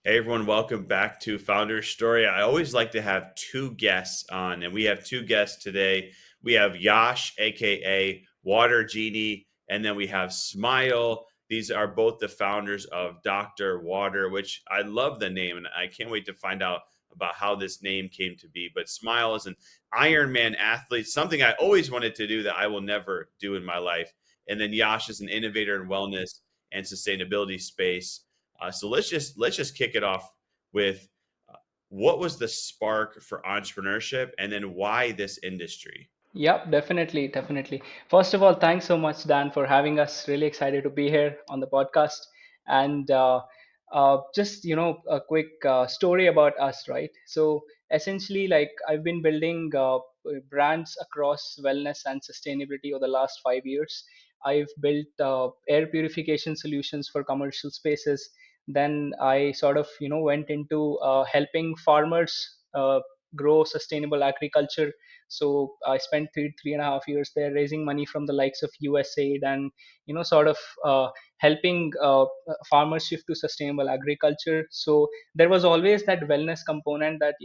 Hey everyone, welcome back to Founders Story. I always like to have two guests on, and we have two guests today. We have Yash, aka Water Genie, and then we have Smile. These are both the founders of Dr. Water, which I love the name, and I can't wait to find out about how this name came to be. But Smile is an Ironman athlete, something I always wanted to do that I will never do in my life. And then Yash is an innovator in wellness and sustainability space. So let's just kick it off with what was the spark for entrepreneurship, and then why this industry? Yep, definitely, definitely. First of all, thanks so much, Dan, for having us. Really excited to be here on the podcast. And just a quick story about us, right? So essentially, like I've been building brands across wellness and sustainability over the last 5 years. I've built air purification solutions for commercial spaces. Then I sort of went into helping farmers grow sustainable agriculture. So I spent three and a half years there raising money from the likes of USAID and sort of helping farmers shift to sustainable agriculture. So there was always that wellness component that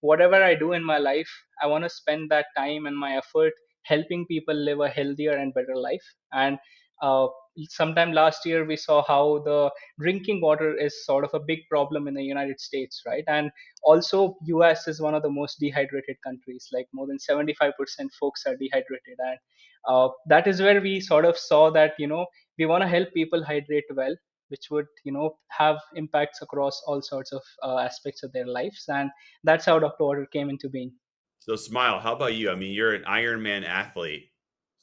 whatever I do in my life, I want to spend that time and my effort helping people live a healthier and better life. And uh, sometime last year we saw how the drinking water is sort of a big problem in the United States, right? And also US is one of the most dehydrated countries, like more than 75% folks are dehydrated. And that is where we sort of saw that we want to help people hydrate well, which would have impacts across all sorts of aspects of their lives. And that's how Dr. Water came into being. So, Smile, how about you? I mean, you're an Ironman athlete.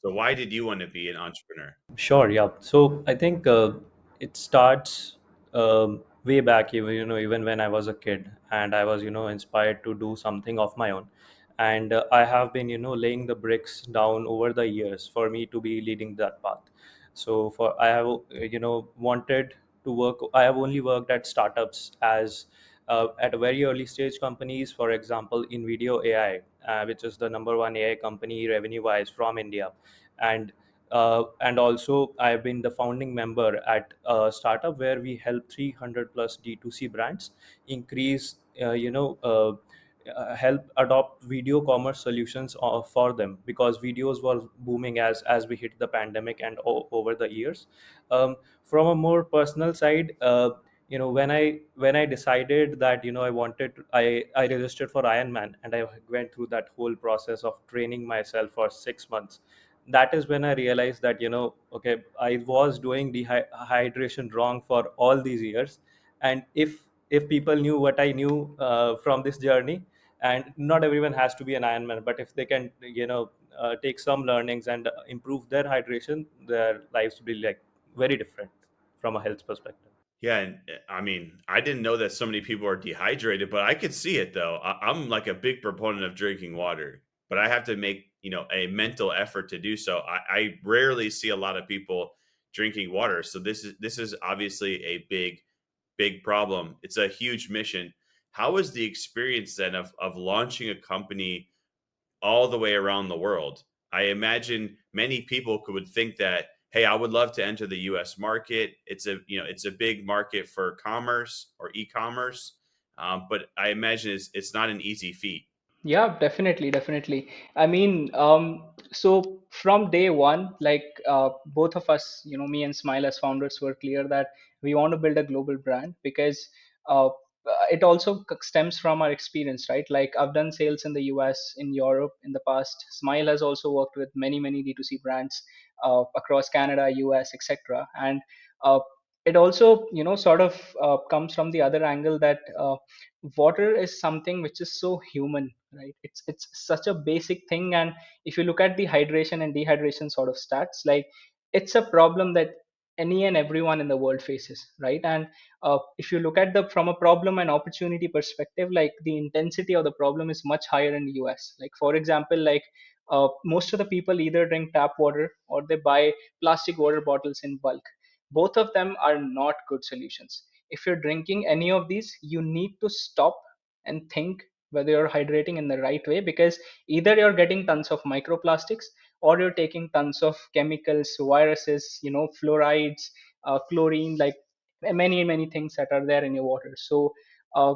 So, why did you want to be an entrepreneur? Sure, yeah. So I think it starts way back, even when I was a kid, and I was, inspired to do something of my own, and I have been, laying the bricks down over the years for me to be leading that path. So for I have, wanted to work. I have only worked at startups as at a very early stage companies. For example, in Video AI, which is the number one AI company revenue wise from India, and also I've been the founding member at a startup where we help 300 plus D2C brands increase help adopt video commerce solutions for them, because videos were booming as we hit the pandemic and over the years. From a more personal side, when I decided that I wanted I registered for Ironman, and I went through that whole process of training myself for 6 months. That is when I realized that okay, I was doing dehydration wrong for all these years. And if people knew what I knew from this journey, and not everyone has to be an Ironman, but if they can take some learnings and improve their hydration, their lives will be like very different from a health perspective. Yeah, and I mean, I didn't know that so many people are dehydrated, but I could see it though. I'm like a big proponent of drinking water, but I have to make a mental effort to do so. I rarely see a lot of people drinking water, so this is obviously a big problem. It's a huge mission. How was the experience then of launching a company all the way around the world? I imagine many people would think that, hey, I would love to enter the US market. It's a big market for commerce or e-commerce. But I imagine it's not an easy feat. Yeah, definitely, definitely. I mean, so from day one, like both of us, me and Smile as founders were clear that we want to build a global brand because it also stems from our experience, right? Like I've done sales in the US, in Europe in the past. Smile has also worked with many, many D2C brands across Canada, US, etc. And uh, it also, sort of comes from the other angle that water is something which is so human, right? It's such a basic thing. And if you look at the hydration and dehydration sort of stats, like it's a problem that any and everyone in the world faces, right? And if you look at the from a problem and opportunity perspective, like the intensity of the problem is much higher in the US. Like for example, like most of the people either drink tap water or they buy plastic water bottles in bulk. Both of them are not good solutions. If you're drinking any of these, you need to stop and think whether you're hydrating in the right way, because either you're getting tons of microplastics or you're taking tons of chemicals, viruses, fluorides, chlorine, like many things that are there in your water. So uh,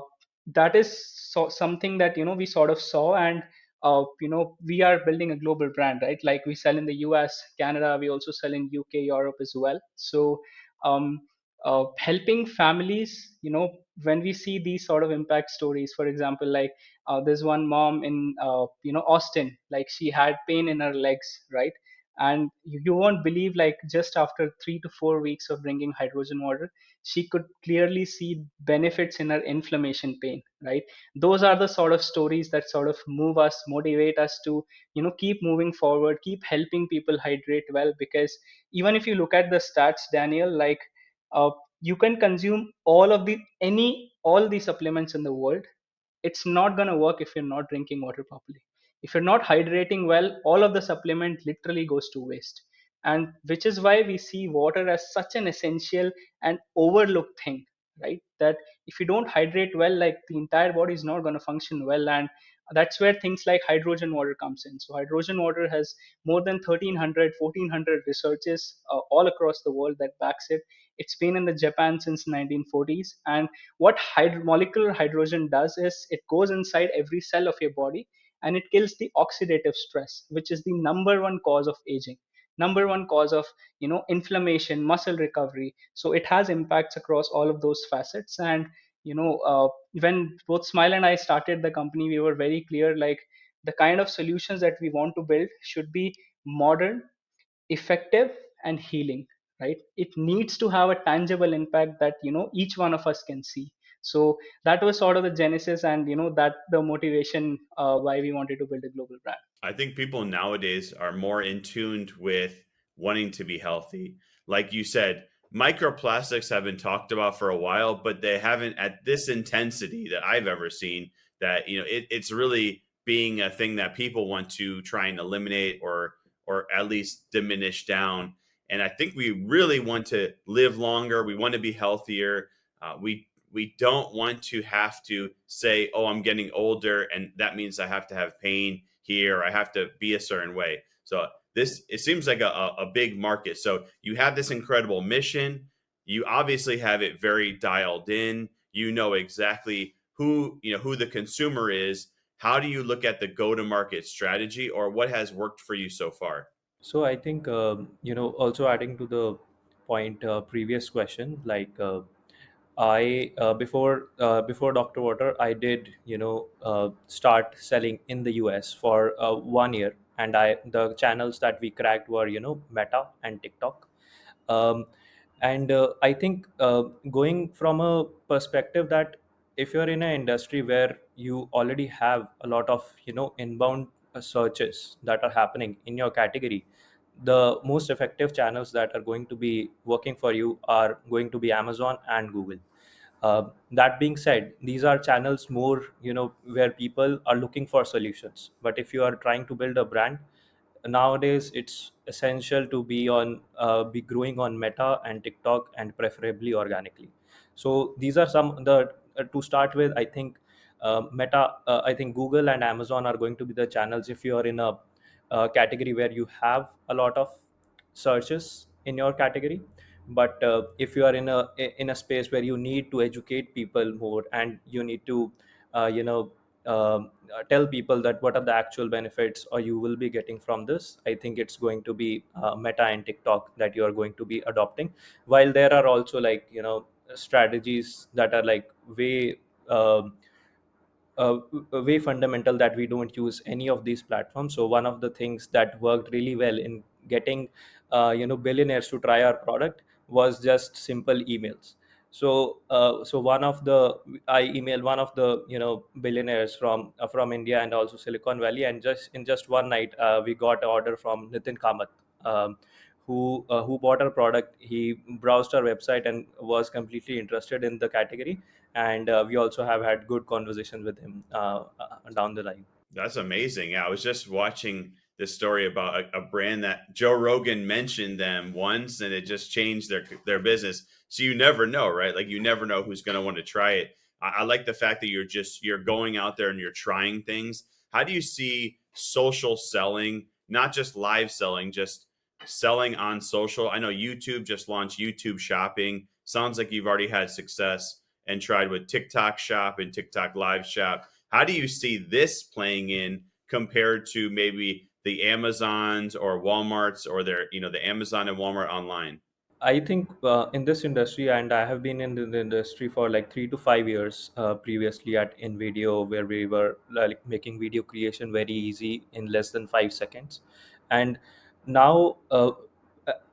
that is something that we sort of saw. And we are building a global brand, right? Like we sell in the US, Canada, we also sell in UK, Europe as well. So um, helping families, when we see these sort of impact stories, for example, like there's one mom in Austin, like she had pain in her legs, right? And you won't believe, like just after 3 to 4 weeks of bringing hydrogen water, she could clearly see benefits in her inflammation pain, right? Those are the sort of stories that sort of move us, motivate us to keep moving forward, keep helping people hydrate well. Because even if you look at the stats, Daniel, like uh, you can consume all the supplements in the world, it's not going to work if you're not drinking water properly. If you're not hydrating well, all of the supplement literally goes to waste. And which is why we see water as such an essential and overlooked thing, right? That if you don't hydrate well, like the entire body is not going to function well. And that's where things like hydrogen water comes in. So hydrogen water has more than 1300 1400 researches all across the world that backs it. It's been in the Japan since 1940s. And what molecular hydrogen does is it goes inside every cell of your body, and it kills the oxidative stress, which is the number one cause of aging, number one cause of inflammation, muscle recovery. So it has impacts across all of those facets. And when both Smile and I started the company, we were very clear, like the kind of solutions that we want to build should be modern, effective, and healing, right? It needs to have a tangible impact that each one of us can see. So that was sort of the genesis, and that the motivation why we wanted to build a global brand. I think people nowadays are more in tuned with wanting to be healthy. Like you said, microplastics have been talked about for a while, but they haven't at this intensity that I've ever seen. That it's really being a thing that people want to try and eliminate or at least diminish down. And I think we really want to live longer. We want to be healthier. We don't want to have to say, "Oh, I'm getting older, and that means I have to have pain here. I have to be a certain way." So this it seems like a big market. So you have this incredible mission. You obviously have it very dialed in. You know exactly who the consumer is. How do you look at the go to market strategy, or what has worked for you so far? So I think also adding to the point previous question, like I before Dr. Water, I did start selling in the US for 1 year, and I the channels that we cracked were Meta and TikTok. Um, and I think going from a perspective that if you're in an industry where you already have a lot of inbound searches that are happening in your category, the most effective channels that are going to be working for you are going to be Amazon and Google. That being said, these are channels more where people are looking for solutions. But if you are trying to build a brand, nowadays it's essential to be growing on Meta and TikTok, and preferably organically. So these are some the to start with. I think Meta, I think Google and Amazon are going to be the channels if you are in a category where you have a lot of searches in your category. But if you are in a space where you need to educate people more, and you need to uh, you know tell people that what are the actual benefits or you will be getting from this, I think it's going to be Meta and TikTok that you are going to be adopting. While there are also, like, strategies that are like um way fundamental, that we don't use any of these platforms. So one of the things that worked really well in getting billionaires to try our product was just simple emails. So one of the I emailed one of the billionaires from India and also Silicon Valley, and just in just one night we got an order from Nitin Kamath, who bought our product. He browsed our website and was completely interested in the category, and we also have had good conversations with him down the line. That's amazing. Yeah, I was just watching this story about a brand that Joe Rogan mentioned them once, and it just changed their business. So you never know, right? Like you never know who's going to want to try it. I like the fact that you're going out there and you're trying things. How do you see social selling, not just live selling, just selling on social? I know YouTube just launched YouTube Shopping. Sounds like you've already had success and tried with TikTok Shop and TikTok Live Shop. How do you see this playing in compared to maybe the Amazons or Walmarts or their, the Amazon and Walmart online? I think in this industry, and I have been in the industry for like 3 to 5 years previously at in video, where we were like making video creation very easy in less than 5 seconds. And now,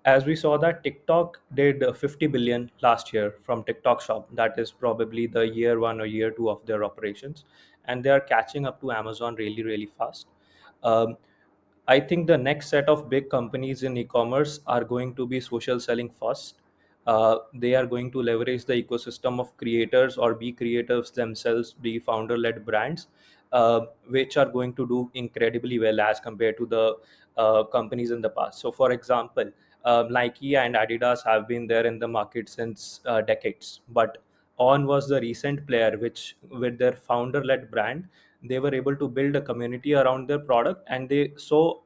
as we saw that TikTok did 50 billion last year from TikTok Shop, that is probably the year one or year two of their operations, and they are catching up to Amazon really, really fast. Um, I think the next set of big companies in e-commerce are going to be social selling first. They are going to leverage the ecosystem of creators or be creators themselves, be founder-led brands, which are going to do incredibly well as compared to the companies in the past. So, for example, Nike and Adidas have been there in the market since decades, but On was the recent player, which with their founder-led brand they were able to build a community around their product, and they saw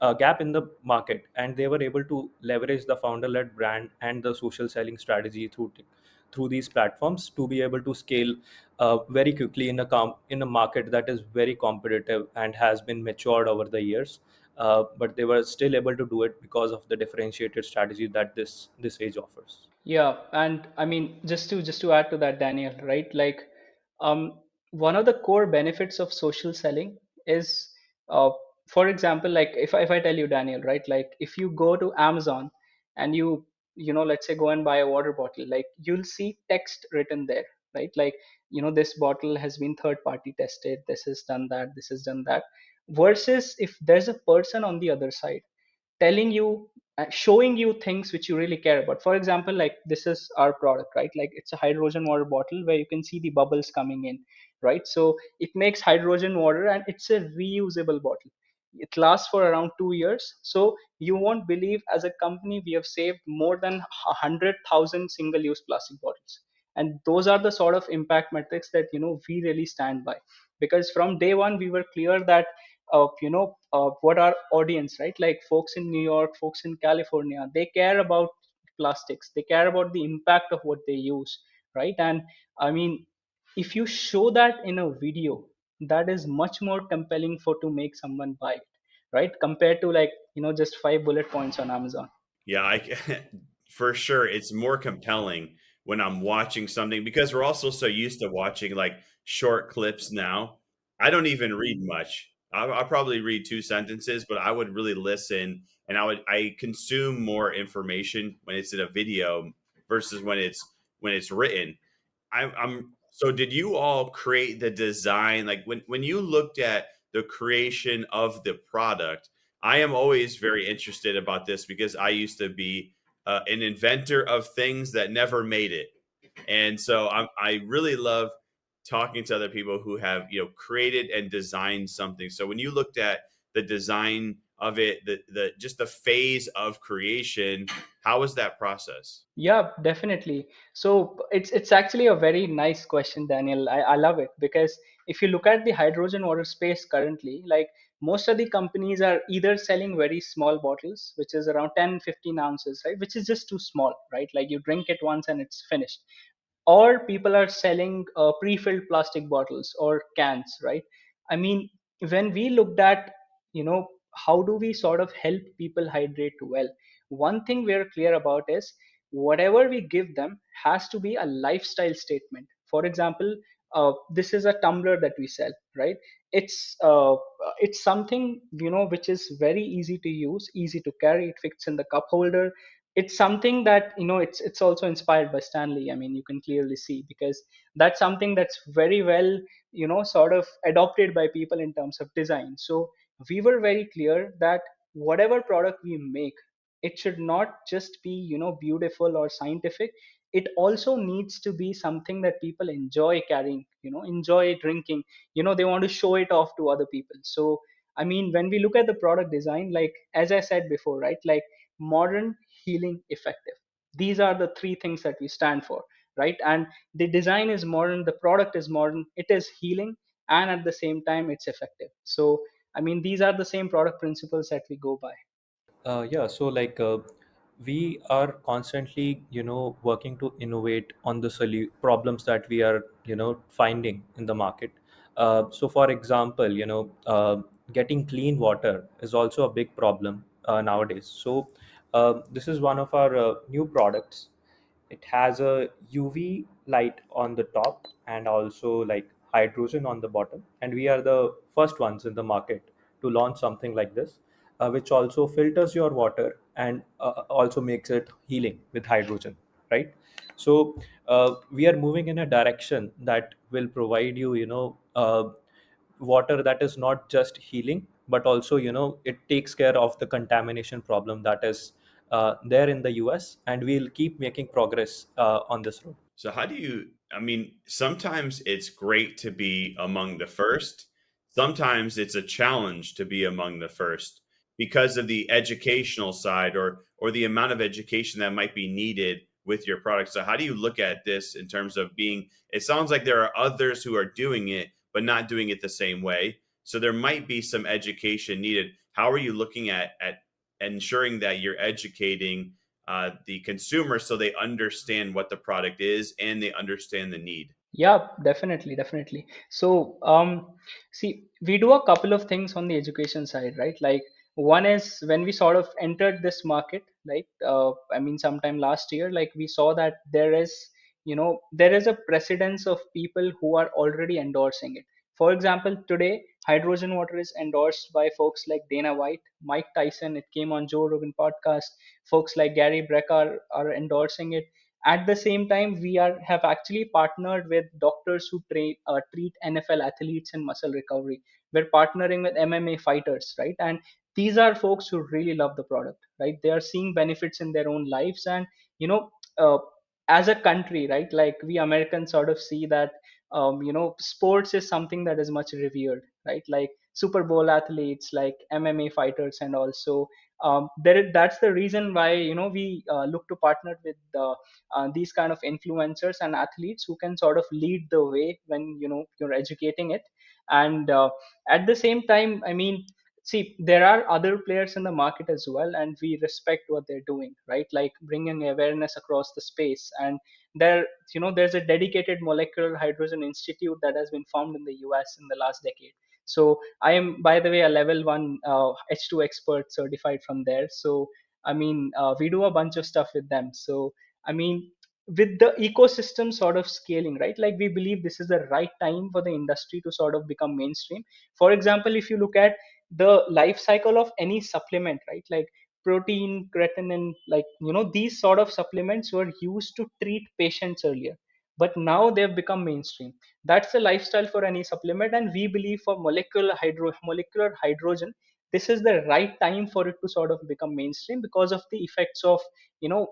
a gap in the market, and they were able to leverage the founder led brand and the social selling strategy through these platforms to be able to scale very quickly in in a market that is very competitive and has been matured over the years. But they were still able to do it because of the differentiated strategy that this age offers. Yeah, and I mean, just to add to that, Daniel, right? Like, one of the core benefits of social selling is, uh, for example, like if I tell you, Daniel, right? Like, if you go to Amazon and let's say go and buy a water bottle, like you'll see text written there, right? Like, this bottle has been third party tested. This has done that. This has done that. Versus if there's a person on the other side telling you, showing you things which you really care about. For example, like this is our product, right? Like it's a hydrogen water bottle where you can see the bubbles coming in, right? So it makes hydrogen water and it's a reusable bottle. It lasts for around 2 years. So you won't believe, as a company we have saved more than 100,000 single use plastic bottles. And those are the sort of impact metrics that we really stand by, because from day one we were clear that what our audience, right? Like folks in New York, folks in California, they care about plastics. They care about the impact of what they use, right? And I mean, if you show that in a video, that is much more compelling for to make someone buy it, right? Compared to like just five bullet points on Amazon. Yeah, for sure. It's more compelling when I'm watching something because we're also so used to watching like short clips now. I don't even read much. I'll probably read two sentences, but I would really listen, and I consume more information when it's in a video versus when it's written. I'm so did you all create the design like when you looked at the creation of the product? I am always very interested about this because I used to be an inventor of things that never made it, and so I really love talking to other people who have created and designed something. So when you looked at the design of it, the just the phase of creation, how was that process? Yeah, definitely. So it's actually a very nice question, Daniel. I love it because if you look at the hydrogen water space currently, like most of the companies are either selling very small bottles, which is around 10, 15 ounces, right? Which is just too small, right? Like you drink it once and it's finished. Or people are selling pre-filled plastic bottles or cans, right? I mean, when we looked at how do we sort of help people hydrate well, one thing we're clear about is whatever we give them has to be a lifestyle statement. For example, this is a tumbler that we sell, right? It's something which is very easy to use, easy to carry. It fits in the cup holder. It's something that it's also inspired by Stanley. I mean, you can clearly see, because that's something that's very well sort of adopted by people in terms of design. So we were very clear that whatever product we make, it should not just be beautiful or scientific. It also needs to be something that people enjoy carrying, enjoy drinking. They want to show it off to other people. So I mean, when we look at the product design, like as I said before, right? Like modern, healing, effective. These are the three things that we stand for, right? And the design is modern, the product is modern, it is healing, and at the same time it's effective. So I mean, these are the same product principles that we go by. Yeah, so like we are constantly, working to innovate on the problems that we are, finding in the market. So for example, getting clean water is also a big problem nowadays. So this is one of our new products. It has a UV light on the top and also like hydrogen on the bottom, and we are the first ones in the market to launch something like this, which also filters your water and also makes it healing with hydrogen, right? So we are moving in a direction that will provide you, water that is not just healing, but also, it takes care of the contamination problem that is there in the US, and we'll keep making progress on this road. So how do you I mean, sometimes it's great to be among the first. Sometimes it's a challenge to be among the first because of the educational side or the amount of education that might be needed with your product. So how do you look at this in terms of being it sounds like there are others who are doing it but not doing it the same way. So there might be some education needed. How are you looking at ensuring that you're educating the consumer so they understand what the product is and they understand the need? Yeah, definitely, definitely. So, see, we do a couple of things on the education side, right? Like, one is when we sort of entered this market, like, I mean, sometime last year, like, we saw that there is, there is a precedence of people who are already endorsing it. For example, today, hydrogen water is endorsed by folks like Dana White, Mike Tyson. It came on Joe Rogan podcast. Folks like Gary Breck are endorsing it. At the same time, we are have actually partnered with doctors who treat NFL athletes in muscle recovery. We're partnering with MMA fighters, right? And these are folks who really love the product, right? They are seeing benefits in their own lives, and you know, uh, as a country, right? Like we Americans sort of see that, sports is something that is much revered, right? Like Super Bowl athletes, like MMA fighters, and also that's the reason why we look to partner with these kind of influencers and athletes who can sort of lead the way when you're educating it. And at the same time, I mean, see, there are other players in the market as well, and we respect what they're doing, right? Like bringing awareness across the space. And there, there's a dedicated molecular hydrogen institute that has been formed in the US in the last decade. So I am, by the way, a level 1 H2 expert certified from there. So I mean, we do a bunch of stuff with them. So I mean, with the ecosystem sort of scaling, right? Like we believe this is the right time for the industry to sort of become mainstream. For example, if you look at the life cycle of any supplement, right? Like protein, creatine, like, these sort of supplements were used to treat patients earlier, but now they've become mainstream. That's the lifestyle for any supplement. And we believe for molecular hydrogen, this is the right time for it to sort of become mainstream because of the effects of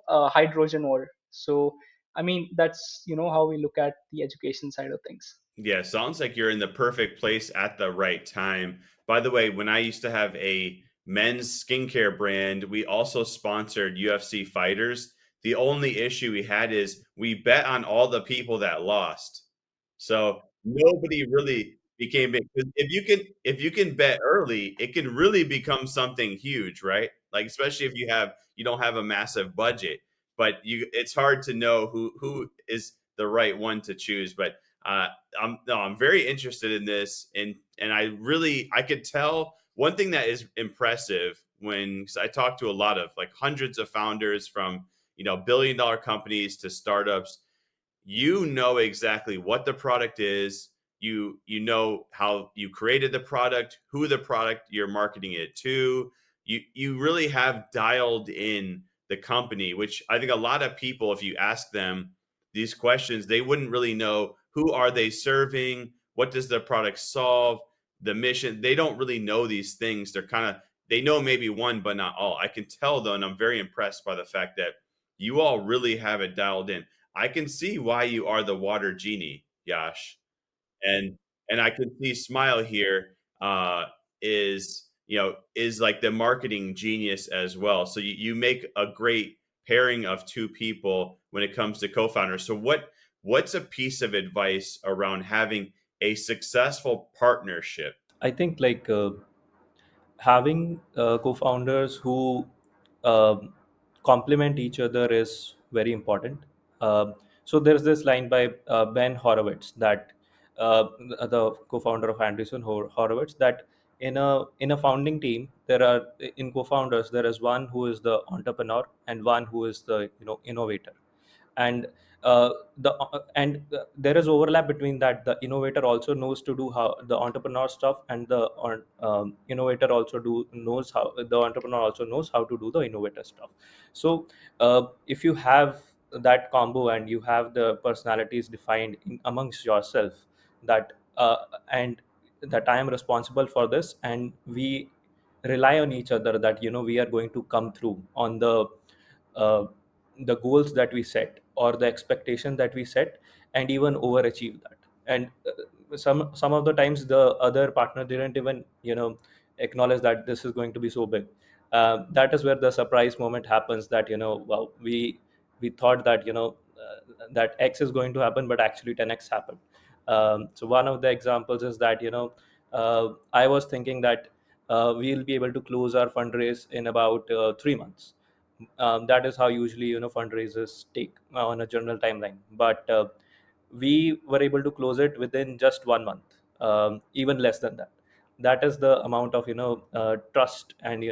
hydrogen ore. So I mean, that's how we look at the education side of things. Yeah, sounds like you're in the perfect place at the right time. By the way, when I used to have a men's skincare brand, we also sponsored UFC fighters. The only issue we had is we bet on all the people that lost. So nobody really became big. 'Cause if you can bet early, it can really become something huge, right? Like especially if you don't have a massive budget, but it's hard to know who is the right one to choose. But uh, I'm very interested in this, and I could tell one thing that is impressive when 'cause I talk to a lot of like hundreds of founders from billion-dollar companies to startups. You know exactly what the product is. You know how you created the product, who the product you're marketing it to. You really have dialed in the company, which I think a lot of people, if you ask them these questions, they wouldn't really know who are they serving, what does the product solve, the mission. They don't really know these things. They know maybe one, but not all. I can tell though, and I'm very impressed by the fact that you all really have it dialed in. I can see why you are the water genie, Yash. And I can see Smile here is like the marketing genius as well. So you make a great pairing of two people when it comes to co-founders. So what's a piece of advice around having a successful partnership? I think having co-founders who um complement each other is very important. So there's this line by Ben Horowitz, that the co-founder of Andreessen Horowitz, that in a founding team, there are, in co-founders, there is one who is the entrepreneur and one who is the innovator. And there is overlap between that. The innovator also knows to do how the entrepreneur stuff, and innovator also do knows how the entrepreneur also knows how to do the innovator stuff. So if you have that combo and you have the personalities defined amongst yourself, that and that I am responsible for this, and we rely on each other, that we are going to come through on uh, the goals that we set, or the expectation that we set, and even overachieve that. And some of the times the other partner didn't even acknowledge that this is going to be so big. That is where the surprise moment happens, that wow, we thought that that X is going to happen, but actually 10X happened. So one of the examples is that I was thinking that we'll be able to close our fundraise in about 3 months. That is how usually fundraisers take on a general timeline, but we were able to close it within just 1 month, even less than that. That is the amount of trust and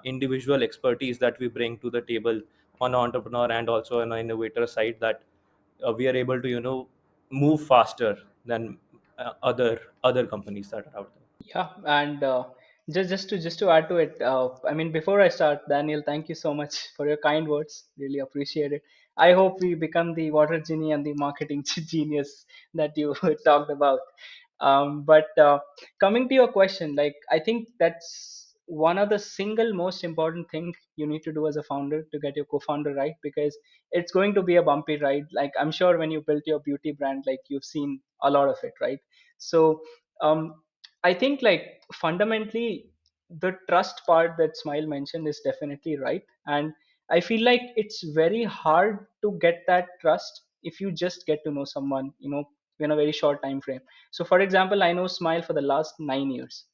individual expertise that we bring to the table on entrepreneur and also on an innovator side, that we are able to move faster than other companies that are out there. Yeah, and just to add to it, I mean, before I start, Daniel, thank you so much for your kind words. Really appreciate it. I hope we become the water genie and the marketing genius that you talked about. But coming to your question, like, I think that's one of the single most important thing you need to do as a founder to get your co-founder right, because it's going to be a bumpy ride. Like, I'm sure when you built your beauty brand, like, you've seen a lot of it, right? So um, I think, like, fundamentally, the trust part that Smile mentioned is definitely right. And I feel like it's very hard to get that trust if you just get to know someone, in a very short time frame. So, for example, I know Smile for the last 9 years,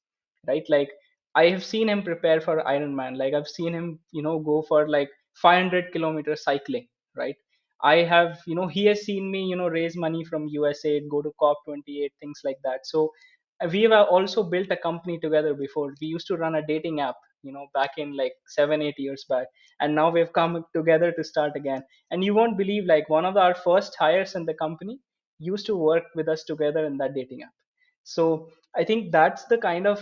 right? Like, I have seen him prepare for Ironman. Like, I've seen him, go for like 500 kilometer cycling, right? I have, he has seen me, raise money from USA, go to COP 28, things like that. So we have also built a company together before. We used to run a dating app, back in like 7 8 years back, and now we've come together to start again. And you won't believe, like, one of our first hires in the company used to work with us together in that dating app. So I think that's the kind of,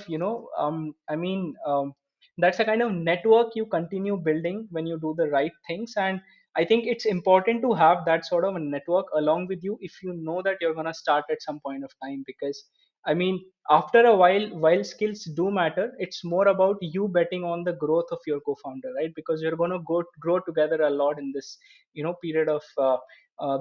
that's a kind of network you continue building when you do the right things. And I think it's important to have that sort of a network along with you if you know that you're going to start at some point of time. Because I mean, after a while skills do matter, it's more about you betting on the growth of your co-founder, right? Because you're going to grow together a lot in this, period of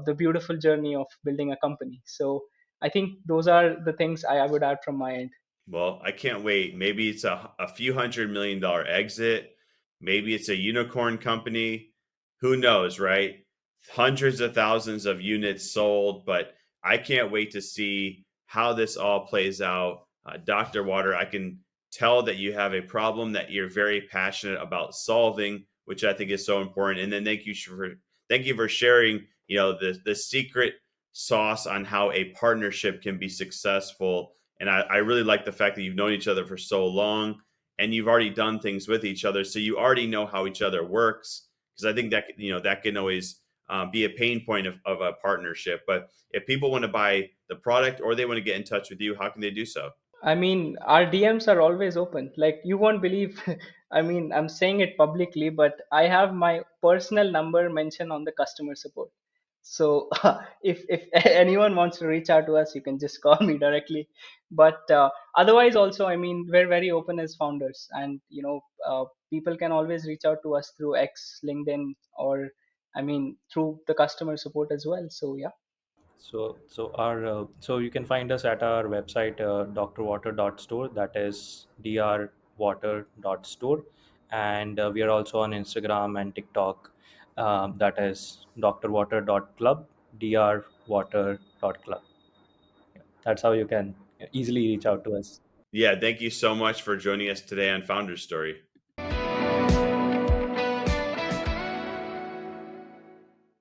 the beautiful journey of building a company. So I think those are the things I would add from my end. Well, I can't wait. Maybe it's a few $100 million exit. Maybe it's a unicorn company. Who knows, right? Hundreds of thousands of units sold, but I can't wait to see how this all plays out. Dr. Water, I can tell that you have a problem that you're very passionate about solving, which I think is so important. And then thank you for sharing, the secret sauce on how a partnership can be successful. And I really like the fact that you've known each other for so long and you've already done things with each other. So you already know how each other works. Because I think that, that can always be a pain point of a partnership. But if people want to buy the product or they want to get in touch with you, how can they do so? I mean, our DMs are always open. Like, you won't believe. I mean, I'm saying it publicly, but I have my personal number mentioned on the customer support. So if anyone wants to reach out to us, you can just call me directly. But otherwise, also, I mean, we're very open as founders, and people can always reach out to us through X, LinkedIn, or I mean, through the customer support as well. So yeah. So you can find us at our website, drwater.store. That is drwater.store, and we are also on Instagram and TikTok. That is drwater.club, drwater.club. Yeah, that's how you can easily reach out to us. Yeah, thank you so much for joining us today on Founders Story.